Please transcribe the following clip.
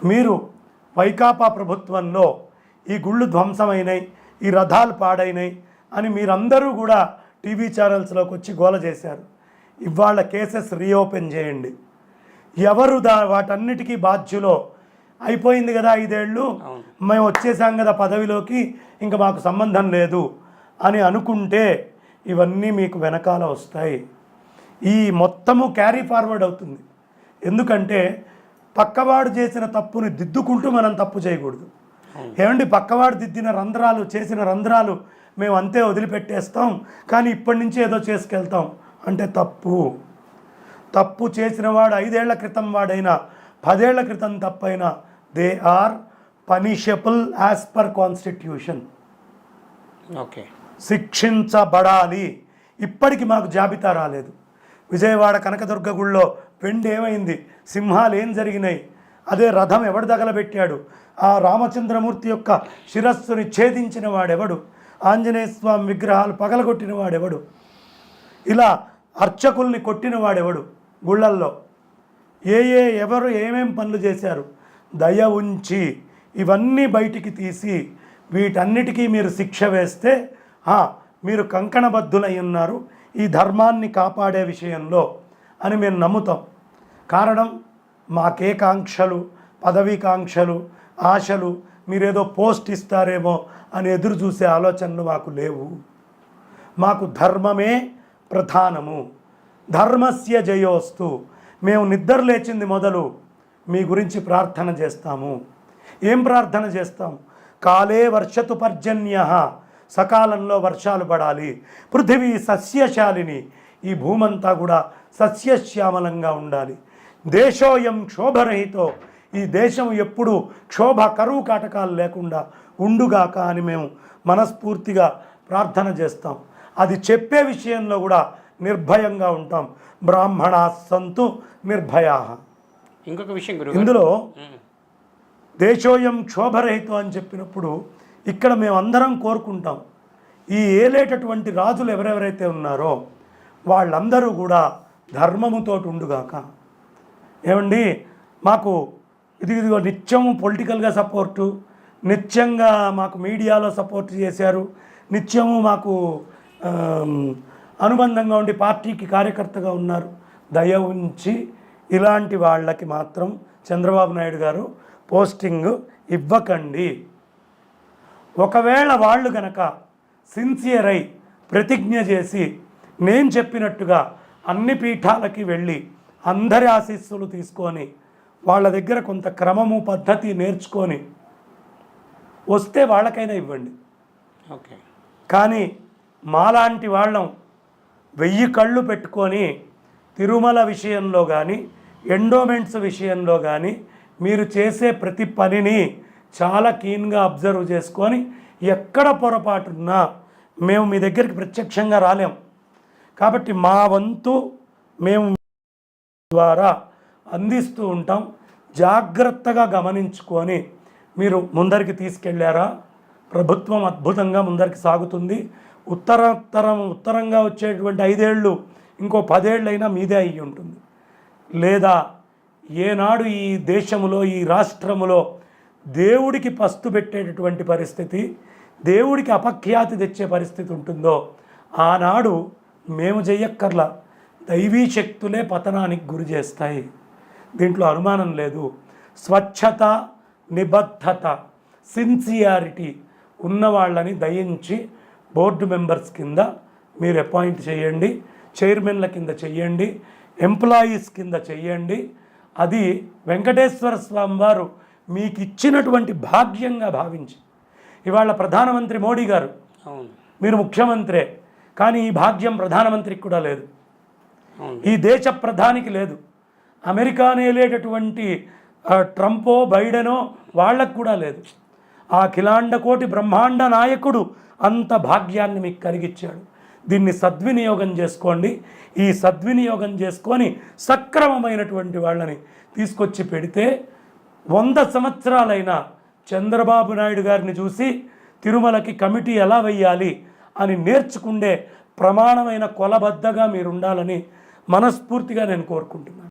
మీరు వైకాపా ప్రభుత్వంలో ఈ గుళ్ళు ధ్వంసమైనాయి, ఈ రథాలు పాడైనాయి అని మీరందరూ కూడా టీవీ ఛానల్స్లోకి వచ్చి గోల చేశారు. ఇవాళ కేసెస్ రీఓపెన్ చేయండి. ఎవరు వాటన్నిటికీ బాధ్యులో అయిపోయింది కదా, 5 ఏళ్ళు మేము వచ్చేసాం కదా పదవిలోకి, ఇంకా మాకు సంబంధం లేదు అని అనుకుంటే ఇవన్నీ మీకు వెనకాల వస్తాయి. ఈ మొత్తము క్యారీ ఫార్వర్డ్ అవుతుంది. ఎందుకంటే పక్కవాడు చేసిన తప్పుని దిద్దుకుంటూ మనం తప్పు చేయకూడదు. ఏమండి, పక్కవాడు దిద్దిన రంధ్రాలు చేసిన రంధ్రాలు మేము అంతే వదిలిపెట్టేస్తాం, కానీ ఇప్పటి నుంచి ఏదో చేసుకెళ్తాం అంటే తప్పు చేసిన వాడు 5 ఏళ్ల క్రితం వాడైనా 10 ఏళ్ల క్రితం తప్పైనా they are punishable as per constitution. Okay, శిక్షించబడాలి. ఇప్పటికి మాకు జాబితా రాలేదు. విజయవాడ కనకదుర్గ గుళ్ళో పెండి ఏమైంది, సింహాలు ఏం జరిగినాయి, అదే రథం ఎవడు తగలబెట్టాడు, ఆ రామచంద్రమూర్తి యొక్క శిరస్సుని ఛేదించిన వాడెవడు, ఆంజనేయ స్వామి విగ్రహాలు పగలగొట్టిన వాడెవడు, ఇలా అర్చకుల్ని కొట్టిన వాడెవడు, గుళ్ళల్లో ఎవరు ఏమేం పనులు చేశారు. దయ ఉంచి ఇవన్నీ బయటికి తీసి వీటన్నిటికీ మీరు శిక్ష వేస్తే మీరు కంకణబద్ధులై ఉన్నారు ఈ ధర్మాన్ని కాపాడే విషయంలో అని మేము నమ్ముతాం. కారణం, మాకే కాంక్షలు, పదవీకాంక్షలు, ఆశలు, మీరేదో పోస్ట్ ఇస్తారేమో అని ఎదురు చూసే ఆలోచనలు మాకు లేవు. మాకు ధర్మమే ప్రధానము. ధర్మస్య జయోస్తు. మేము నిద్ర లేచింది మొదలు మీ గురించి ప్రార్థన చేస్తాము. ఏం ప్రార్థన చేస్తాం? కాలే వర్షతు పర్జన్య, సకాలంలో వర్షాలు పడాలి. పృథివీ సస్యశాలిని, ఈ భూమంతా కూడా సస్యశ్యామలంగా ఉండాలి. దేశోయం క్షోభరహితో, ఈ దేశం ఎప్పుడు క్షోభ కరువు కాటకాలు లేకుండా ఉండుగాక అని మేము మనస్ఫూర్తిగా ప్రార్థన చేస్తాం. అది చెప్పే విషయంలో కూడా నిర్భయంగా ఉంటాం. బ్రాహ్మణా సంతు నిర్భయా. ఇంకొక విషయం ఇందులో దేశోయం క్షోభరహితం అని చెప్పినప్పుడు ఇక్కడ మేమందరం కోరుకుంటాం, ఈ ఏలేటటువంటి రాజులు ఎవరెవరైతే ఉన్నారో వాళ్ళందరూ కూడా ధర్మముతో ఉండుగాక. ఏమండి, మాకు ఇదిగో నిత్యము పొలిటికల్గా సపోర్టు, నిత్యంగా మాకు మీడియాలో సపోర్ట్ చేశారు, నిత్యము మాకు అనుబంధంగా ఉండి పార్టీకి కార్యకర్తగా ఉన్నారు. దయ ఉంచి ఇలాంటి వాళ్ళకి మాత్రం చంద్రబాబు నాయుడు గారు పోస్టింగ్ ఇవ్వకండి. ఒకవేళ వాళ్ళు గనక సిన్సియర్ అయి ప్రతిజ్ఞ చేసి నేను చెప్పినట్టుగా అన్ని పీఠాలకి వెళ్ళి అందరి ఆశీస్సులు తీసుకొని వాళ్ళ దగ్గర కొంత క్రమము పద్ధతి నేర్చుకొని వస్తే వాళ్ళకైనా ఇవ్వండి. ఓకే, కానీ మాలాంటి వాళ్ళం 1000 కళ్ళు పెట్టుకొని తిరుమల విషయంలో కానీ ఎండోమెంట్స్ విషయంలో కానీ మీరు చేసే ప్రతి పనిని చాలా కీన్గా అబ్జర్వ్ చేసుకొని ఎక్కడ పొరపాటున్నా మేము మీ దగ్గరికి ప్రత్యక్షంగా రాలేం. కాబట్టి మా వంతు మేము ద్వారా అందిస్తూ ఉంటాం. జాగ్రత్తగా గమనించుకొని మీరు ముందరికి తీసుకెళ్ళారా, ప్రభుత్వం అద్భుతంగా ముందరికి సాగుతుంది. ఉత్తరంగా వచ్చేటువంటి 5 ఏళ్ళు ఇంకో 10 ఏళ్ళైనా మీదే అయ్యి ఉంటుంది. లేదా ఏనాడు ఈ దేశంలో ఈ రాష్ట్రములో దేవుడికి పస్తు పెట్టేటటువంటి పరిస్థితి, దేవుడికి అపఖ్యాతి తెచ్చే పరిస్థితి ఉంటుందో ఆనాడు మేము చెయ్యక్కర్లా, దైవీ శక్తులే పతనానికి గురి చేస్తాయి. దీంట్లో అనుమానం లేదు. స్వచ్ఛత, నిబద్ధత, సిన్సియారిటీ ఉన్న వాళ్ళని దయించి బోర్డు మెంబర్స్ కింద మీరు అపాయింట్ చేయండి, చైర్మన్ల కింద చెయ్యండి, ఎంప్లాయీస్ కింద చెయ్యండి. అది వెంకటేశ్వర స్వామి వారు మీకు ఇచ్చినటువంటి భాగ్యంగా భావించి, ఇవాళ ప్రధానమంత్రి మోడీ గారు, మీరు ముఖ్యమంత్రే, కానీ ఈ భాగ్యం ప్రధానమంత్రికి కూడా లేదు, ఈ దేశ ప్రధానికి లేదు, అమెరికాని వెళ్ళేటటువంటి ట్రంపో బైడెనో వాళ్ళకు కూడా లేదు. ఆ అఖిలాండ కోటి బ్రహ్మాండ నాయకుడు అంత భాగ్యాన్ని మీకు కలిగించాడు. దీన్ని సద్వినియోగం చేసుకోండి. ఈ సద్వినియోగం చేసుకొని సక్రమమైనటువంటి వాళ్ళని తీసుకొచ్చి పెడితే 100 సంవత్సరాలైనా చంద్రబాబు నాయుడు గారిని చూసి తిరుమలకి కమిటీ ఎలా వెయ్యాలి అని నేర్చుకుండే ప్రమాణమైన కొలబద్దగా మీరు ఉండాలని మనస్ఫూర్తిగా నేను కోరుకుంటున్నాను.